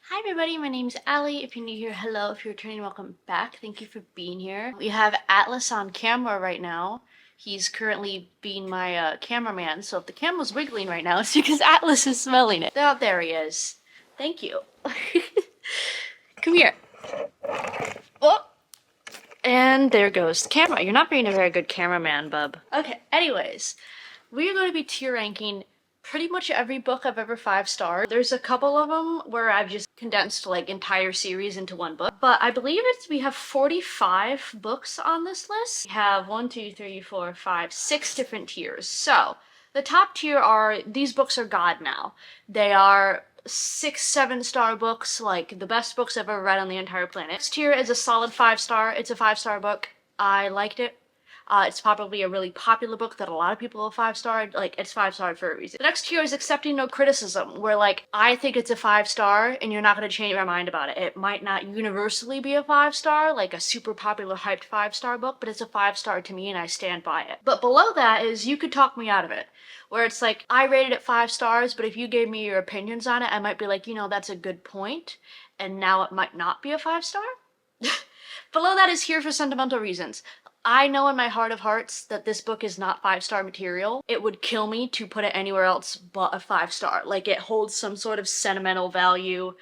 Hi everybody, my name's Allie. If you're new here, hello. If you're returning, welcome back. Thank you for being here. We have Atlas on camera right now. He's currently being my cameraman, so if the camera's wiggling right now, it's because Atlas is smelling it. Oh, there he is. Thank you. Come here. Oh, and there goes the camera. You're not being a very good cameraman, bub. Okay, anyways, we are going to be tier ranking pretty much every book I've ever 5-starred. There's a couple of them where I've just condensed like entire series into one book, but I believe we have 45 books on this list. We have 6 different tiers. So the top tier are, these books are God now. They are 6-7-star books, like the best books I've ever read on the entire planet. Next tier is a solid 5-star. It's a 5-star book. I liked it. It's probably a really popular book that a lot of people have 5-starred. Like, it's 5-starred for a reason. The next tier is accepting no criticism, where, like, I think it's a 5-star, and you're not going to change my mind about it. It might not universally be a 5-star, like a super popular hyped 5-star book, but it's a 5-star to me, and I stand by it. But below that is, you could talk me out of it, where it's like, I rated it 5 stars, but if you gave me your opinions on it, I might be like, that's a good point, and now it might not be a 5-star. Below that is here for sentimental reasons. I know in my heart of hearts that this book is not 5-star material. It would kill me to put it anywhere else but a 5-star. Like, it holds some sort of sentimental value.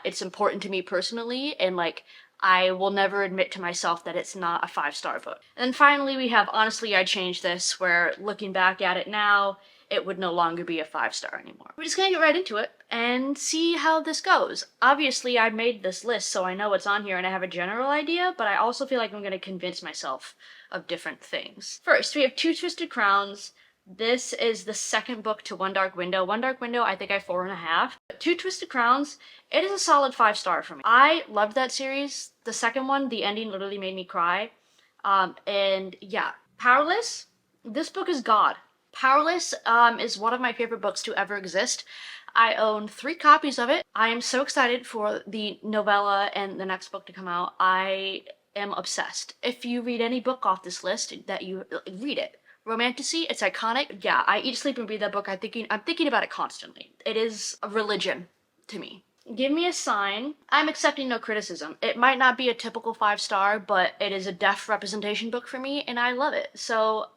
It's important to me personally, and like, I will never admit to myself that it's not a 5-star book. And finally, we have Honestly I Changed This, where looking back at it now, it would no longer be a 5-star anymore. We're just gonna get right into it and see how this goes. Obviously, I made this list, so I know what's on here and I have a general idea, but I also feel like I'm gonna convince myself of different things. First, we have Two Twisted Crowns. This is the second book to One Dark Window. One Dark Window, I think I 4.5. Two Twisted Crowns, it is a solid 5-star for me. I loved that series. The second one, the ending literally made me cry. And yeah, Powerless, this book is God. Powerless is one of my favorite books to ever exist. I own 3 copies of it. I am so excited for the novella and the next book to come out. I am obsessed. If you read any book off this list, that you read it. Romantasy, it's iconic. Yeah, I eat, sleep, and breathe that book. I'm thinking about it constantly. It is a religion to me. Give me a sign. I'm accepting no criticism. It might not be a typical 5-star, but it is a deaf representation book for me, and I love it. So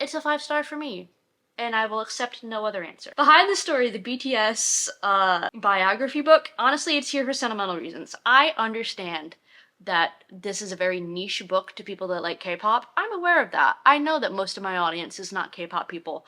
it's a 5-star for me, and I will accept no other answer. Behind the Story, the BTS biography book, honestly, it's here for sentimental reasons. I understand that this is a very niche book to people that like K-pop. I'm aware of that. I know that most of my audience is not K-pop people.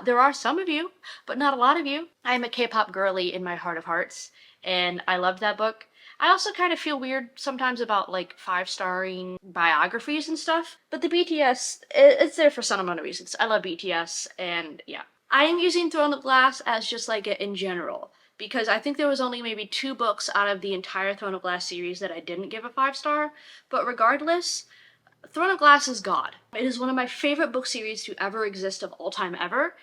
There are some of you, but not a lot of you. I am a K-pop girly in my heart of hearts, and I loved that book. I also kind of feel weird sometimes about like 5-starring biographies and stuff, but the BTS, it's there for sentimental reasons. I love BTS, and yeah. I am using Throne of Glass as just like in general, because I think there was only maybe 2 books out of the entire Throne of Glass series that I didn't give a 5-star, but regardless, Throne of Glass is God. It is one of my favorite book series to ever exist of all time ever,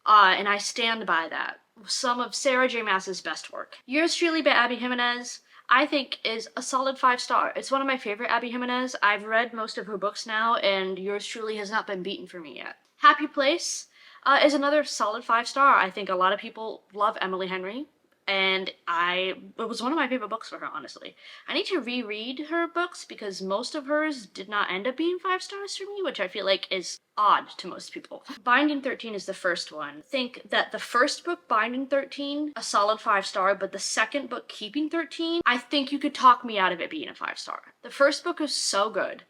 and I stand by that. Some of Sarah J. Maas's best work. Yours Truly by Abby Jimenez, I think is a solid 5-star. It's one of my favorite Abby Jimenez. I've read most of her books now, and Yours Truly has not been beaten for me yet. Happy Place is another solid 5-star. I think a lot of people love Emily Henry, and it was one of my favorite books for her, honestly. I need to reread her books because most of hers did not end up being 5-stars for me, which I feel like is odd to most people. Binding 13 is the first one. I think that the first book, Binding 13, a solid 5-star, but the second book, Keeping 13, I think you could talk me out of it being a 5-star. The first book was so good.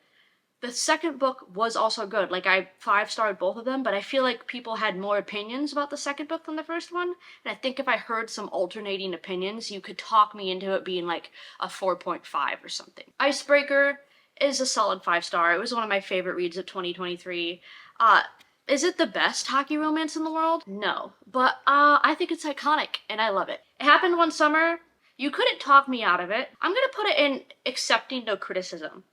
The second book was also good. Like, I 5-starred both of them, but I feel like people had more opinions about the second book than the first one. And I think if I heard some alternating opinions, you could talk me into it being like a 4.5 or something. Icebreaker is a solid 5-star. It was one of my favorite reads of 2023. Is it the best hockey romance in the world? No. But I think it's iconic, and I love it. It happened one summer. You couldn't talk me out of it. I'm gonna put it in accepting no criticism.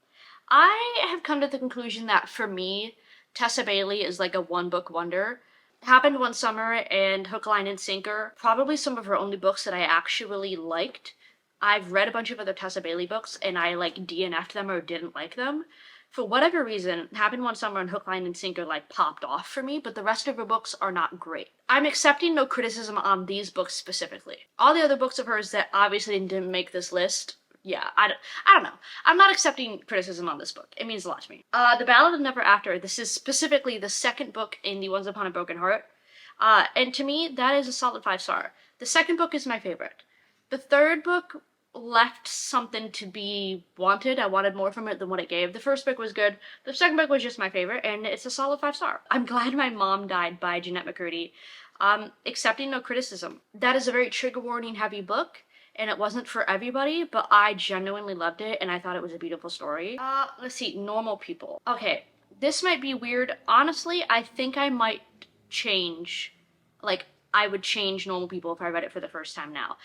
I have come to the conclusion that for me, Tessa Bailey is like a one-book wonder. Happened One Summer and Hook, Line, and Sinker, probably some of her only books that I actually liked. I've read a bunch of other Tessa Bailey books and I like DNF'd them or didn't like them. For whatever reason, Happened One Summer and Hook, Line, and Sinker like popped off for me, but the rest of her books are not great. I'm accepting no criticism on these books specifically. All the other books of hers that obviously didn't make this list, yeah, I don't know. I'm not accepting criticism on this book. It means a lot to me. The Ballad of Never After, this is specifically the second book in the Once Upon a Broken Heart. And to me, that is a solid 5-star. The second book is my favorite. The third book left something to be wanted. I wanted more from it than what it gave. The first book was good. The second book was just my favorite, and it's a solid 5-star. I'm glad My Mom Died by Jeanette McCurdy. Accepting no criticism. That is a very trigger warning heavy book, and it wasn't for everybody, but I genuinely loved it, and I thought it was a beautiful story. Let's see, Normal People. Okay, this might be weird. Honestly, I think I might change, like, I would change Normal People if I read it for the first time now.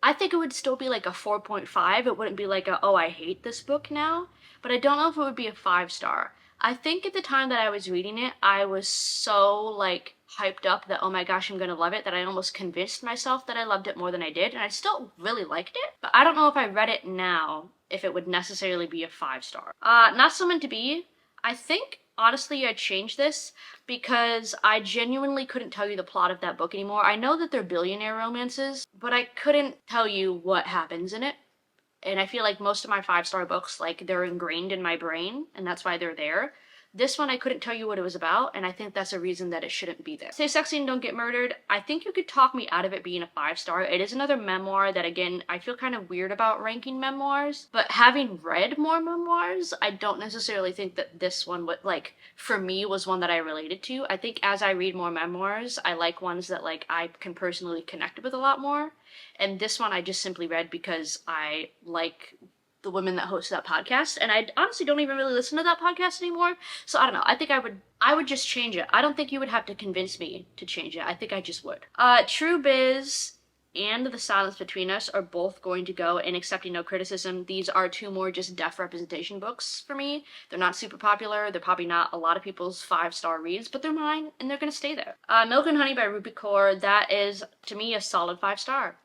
I think it would still be like a 4.5. It wouldn't be like a, oh, I hate this book now, but I don't know if it would be a 5-star. I think at the time that I was reading it, I was so, like, hyped up that, oh my gosh, I'm gonna love it, that I almost convinced myself that I loved it more than I did, and I still really liked it, but I don't know if I read it now, if it would necessarily be a 5-star. Not So Meant to Be. I think, honestly, I'd change this because I genuinely couldn't tell you the plot of that book anymore. I know that they're billionaire romances, but I couldn't tell you what happens in it. And I feel like most of my 5-star books, like, they're ingrained in my brain, and that's why they're there. This one, I couldn't tell you what it was about, and I think that's a reason that it shouldn't be there. Stay Sexy and Don't Get Murdered. I think you could talk me out of it being a 5-star. It is another memoir that, again, I feel kind of weird about ranking memoirs, but having read more memoirs, I don't necessarily think that this one would, like, for me, was one that I related to. I think as I read more memoirs, I like ones that, like, I can personally connect with a lot more. And this one I just simply read because I like the women that host that podcast, and I honestly don't even really listen to that podcast anymore. So I don't know. I think I would just change it. I don't think you would have to convince me to change it. I think I just would. True Biz and The Silence Between Us are both going to go in Accepting No Criticism. These are two more just deaf representation books for me. They're not super popular. They're probably not a lot of people's 5-star reads, but they're mine, and they're gonna stay there. Milk and Honey by Rupi Kaur. That is, to me, a solid 5-star.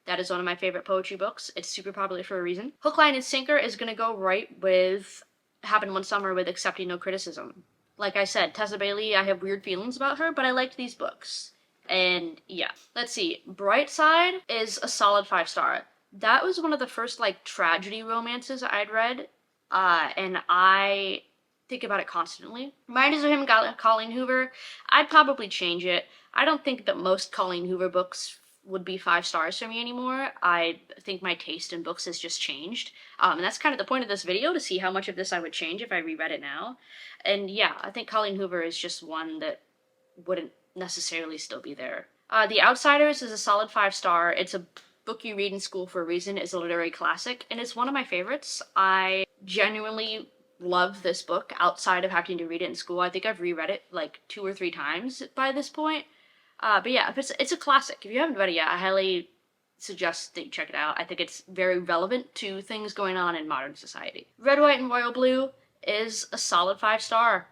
That is one of my favorite poetry books. It's super popular for a reason. Hook, Line, and Sinker is going to go right with Happened One Summer with Accepting No Criticism. Like I said, Tessa Bailey, I have weird feelings about her, but I liked these books. And yeah. Let's see. Bright Side is a solid 5-star. That was one of the first, like, tragedy romances I'd read. And I think about it constantly. Mine is him, Colleen Hoover. I'd probably change it. I don't think that most Colleen Hoover books would be 5 stars for me anymore. I think my taste in books has just changed. And that's kind of the point of this video, to see how much of this I would change if I reread it now. And yeah, I think Colleen Hoover is just one that wouldn't necessarily still be there. The Outsiders is a solid 5-star. It's a book you read in school for a reason. It's a literary classic, and it's one of my favorites. I genuinely love this book outside of having to read it in school. I think I've reread it like 2 or 3 times by this point. But yeah, it's a classic. If you haven't read it yet, I highly suggest that you check it out. I think it's very relevant to things going on in modern society. Red, White, and Royal Blue is a solid 5-star.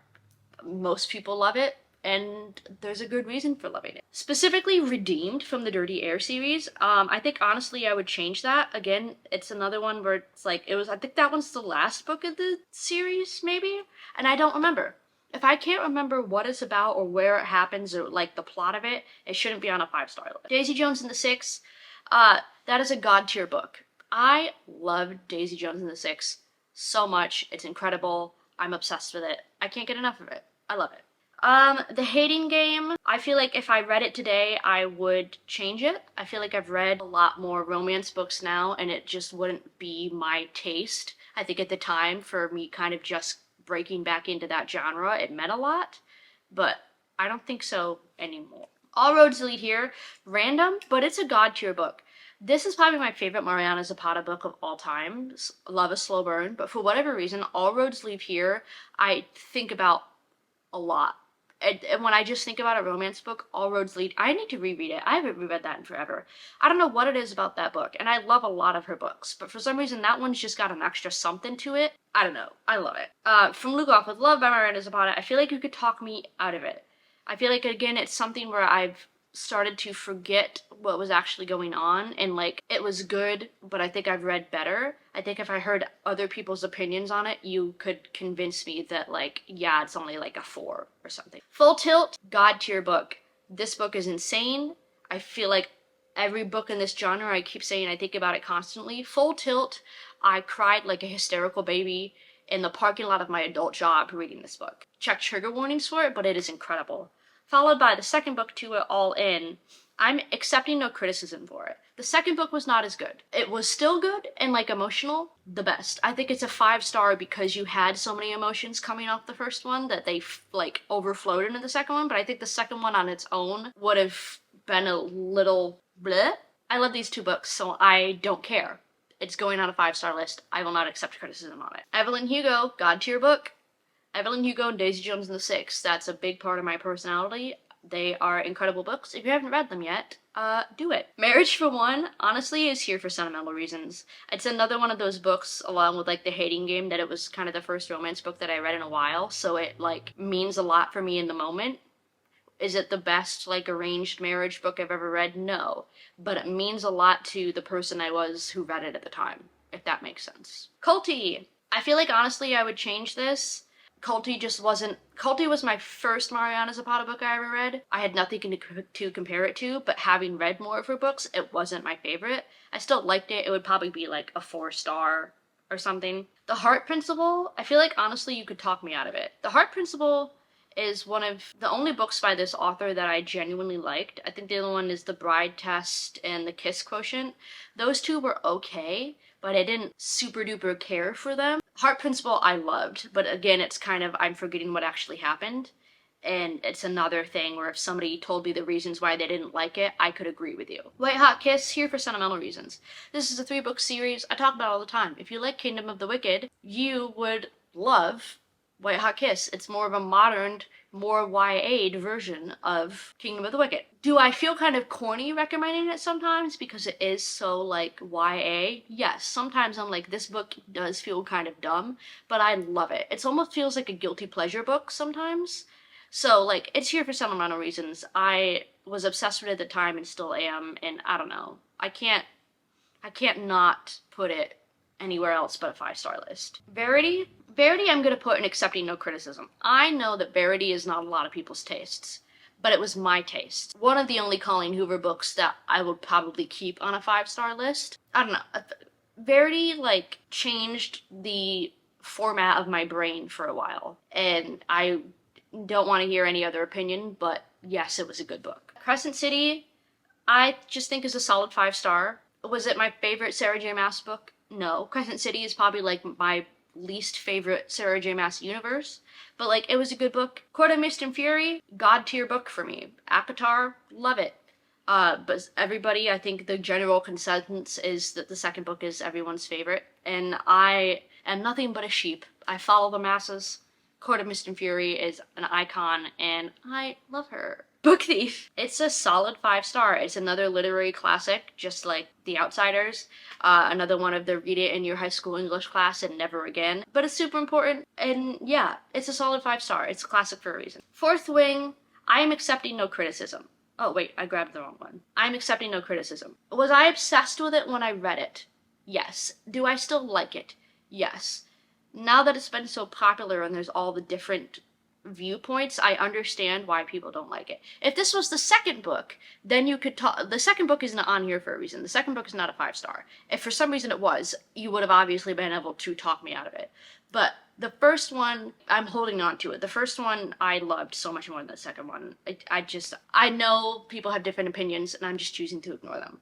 Most people love it, and there's a good reason for loving it. Specifically Redeemed from the Dirty Air series. I think honestly I would change that. Again, it's another one where it's like, I think that one's the last book of the series, maybe? And I don't remember. If I can't remember what it's about or where it happens or, like, the plot of it, it shouldn't be on a 5-star list. Daisy Jones and the Six, that is a god tier book. I love Daisy Jones and the Six so much. It's incredible. I'm obsessed with it. I can't get enough of it. I love it. The Hating Game, I feel like if I read it today, I would change it. I feel like I've read a lot more romance books now, and it just wouldn't be my taste. I think at the time, for me kind of just breaking back into that genre, it meant a lot, but I don't think so anymore. All Roads Lead Here, random, but it's a god tier book. This is probably my favorite Mariana Zapata book of all time. Love a Slow Burn, but for whatever reason, All Roads Lead Here, I think about a lot. And when I just think about a romance book, All Roads Lead, I need to reread it. I haven't reread that in forever. I don't know what it is about that book, and I love a lot of her books, but for some reason that one's just got an extra something to it. I don't know. I love it. From Luke Off with Love by Miranda Zapata, I feel like you could talk me out of it. I feel like, again, it's something where I've started to forget what was actually going on, and like it was good, but I think I've read better. I think if I heard other people's opinions on it, you could convince me that like, yeah, it's only like a 4 or something. Full Tilt, God tier book. This book is insane. I feel like every book in this genre, I keep saying I think about it constantly. Full Tilt, I cried like a hysterical baby in the parking lot of my adult job reading this book. Check trigger warnings for it, but it is incredible. Followed by the second book to it, All In. I'm accepting no criticism for it. The second book was not as good. It was still good and like emotional, the best. I think it's a 5-star because you had so many emotions coming off the first one that they like overflowed into the second one, but I think the second one on its own would have been a little bleh. I love these 2 books, so I don't care. It's going on a 5-star list. I will not accept criticism on it. Evelyn Hugo, God tier book. Evelyn Hugo and Daisy Jones and the Six. That's a big part of my personality. They are incredible books. If you haven't read them yet, do it. Marriage for One, honestly, is here for sentimental reasons. It's another one of those books, along with like The Hating Game, that it was kind of the first romance book that I read in a while, so it like means a lot for me in the moment. Is it the best like arranged marriage book I've ever read? No. But it means a lot to the person I was who read it at the time, if that makes sense. Culty! I feel like honestly I would change this. Culty just wasn't... Culty was my first Mariana Zapata book I ever read. I had nothing to compare it to, but having read more of her books, it wasn't my favorite. I still liked it. It would probably be like a 4-star or something. The Heart Principle, I feel like honestly you could talk me out of it. The Heart Principle is one of the only books by this author that I genuinely liked. I think the other one is The Bride Test and The Kiss Quotient. Those 2 were okay, but I didn't super duper care for them. Heart Principle I loved, but again, it's kind of, I'm forgetting what actually happened. And it's another thing where if somebody told me the reasons why they didn't like it, I could agree with you. White Hot Kiss, here for sentimental reasons. This is a 3-book series I talk about all the time. If you like Kingdom of the Wicked, you would love White Hot Kiss. It's more of a modern, more YA'd version of Kingdom of the Wicked. Do I feel kind of corny recommending it sometimes because it is so like YA? Yes, sometimes I'm like, this book does feel kind of dumb, but I love it. It almost feels like a guilty pleasure book sometimes. So like, it's here for sentimental reasons. I was obsessed with it at the time and still am, and I don't know. I can't not put it anywhere else but a 5-star list. Verity I'm gonna put in accepting no criticism. I know that Verity is not a lot of people's tastes, but it was my taste. One of the only Colleen Hoover books that I would probably keep on a 5-star list. I don't know. Verity like changed the format of my brain for a while, and I don't want to hear any other opinion, but yes, it was a good book. Crescent City, I just think is a solid 5-star. Was it my favorite Sarah J. Maas book? No. Crescent City is probably like my least favorite Sarah J. Maas universe, but like it was a good book. Court of Mist and Fury, God tier book for me. ACOTAR, love it. But everybody, I think the general consensus is that the second book is everyone's favorite, and I am nothing but a sheep. I follow the masses. Court of Mist and Fury is an icon, and I love her. Book Thief. It's a solid 5-star. It's another literary classic, just like The Outsiders. Another one of the read it in your high school English class and never again. But it's super important, and yeah, it's a solid 5-star. It's a classic for a reason. Fourth Wing, I am accepting no criticism. Oh wait, I grabbed the wrong one. I'm accepting no criticism. Was I obsessed with it when I read it? Yes. Do I still like it? Yes. Now that it's been so popular and there's all the different viewpoints, I understand why people don't like it. If this was the second book, then you could talk. The second book isn't on here for a reason. The second book is not a 5-star. If for some reason it was, you would have obviously been able to talk me out of it. But the first one, I'm holding on to it. The first one I loved so much more than the second one. I know people have different opinions, and I'm just choosing to ignore them.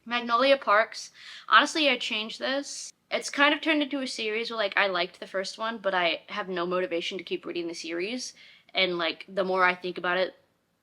Magnolia Parks. Honestly, I changed this. It's kind of turned into a series where, like, I liked the first one, but I have no motivation to keep reading the series. And, like, the more I think about it,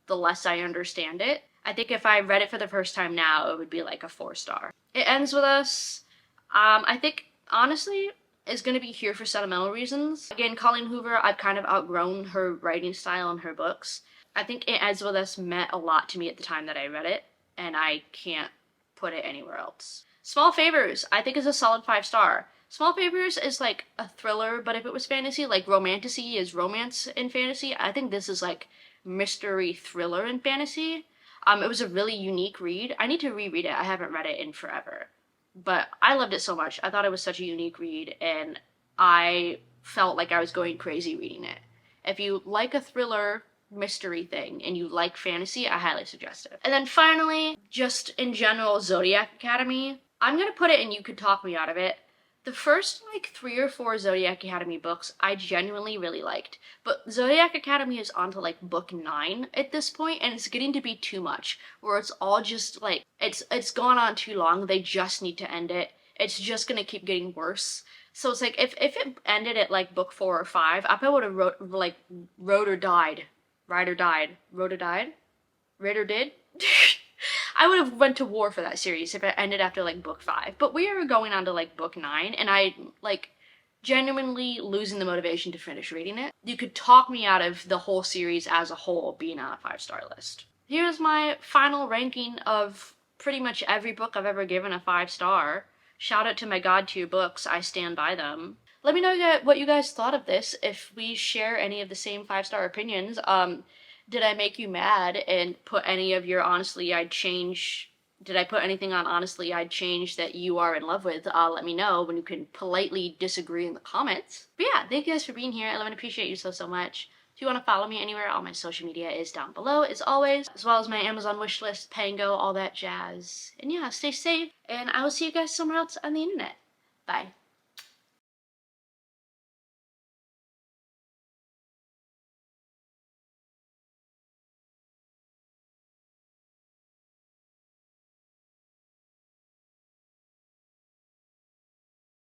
the less I understand it. I think if I read it for the first time now, it would be, like, a 4-star. It Ends With Us. I think, honestly, is going to be here for sentimental reasons. Again, Colleen Hoover, I've kind of outgrown her writing style and her books. I think It Ends With Us meant a lot to me at the time that I read it, and I can't put it anywhere else. Small Favors, I think is a solid 5-star. Small Favors is like a thriller, but if it was fantasy, like Romantasy is romance in fantasy, I think this is like mystery thriller in fantasy. It was a really unique read. I need to reread it. I haven't read it in forever. But I loved it so much. I thought it was such a unique read, and I felt like I was going crazy reading it. If you like a thriller mystery thing and you like fantasy, I highly suggest it. And then finally, just in general, Zodiac Academy. I'm gonna put it, and you could talk me out of it. The first like 3 or 4 Zodiac Academy books I genuinely really liked, but Zodiac Academy is on to like book 9 at this point, and it's getting to be too much, where it's all just like it's gone on too long. They just need to end it. It's just gonna keep getting worse. So it's like if it ended at like book 4 or 5, I probably would have wrote or died, ride or died, wrote or died, read or did. I would have went to war for that series if it ended after like book 5. But we are going on to like book 9, and I like genuinely losing the motivation to finish reading it. You could talk me out of the whole series as a whole being on a 5-star list. Here's my final ranking of pretty much every book I've ever given a 5-star. Shout out to my God tier books. I stand by them. Let me know what you guys thought of this, if we share any of the same 5-star opinions. Did I make you mad and put any of your honestly I'd change? Did I put anything on honestly I'd change that you are in love with? Let me know when you can politely disagree in the comments. But yeah, thank you guys for being here. I love and appreciate you so much. If you want to follow me anywhere, all my social media is down below as always, as well as my Amazon wishlist, Pango, all that jazz. And yeah, stay safe, and I will see you guys somewhere else on the internet. Bye.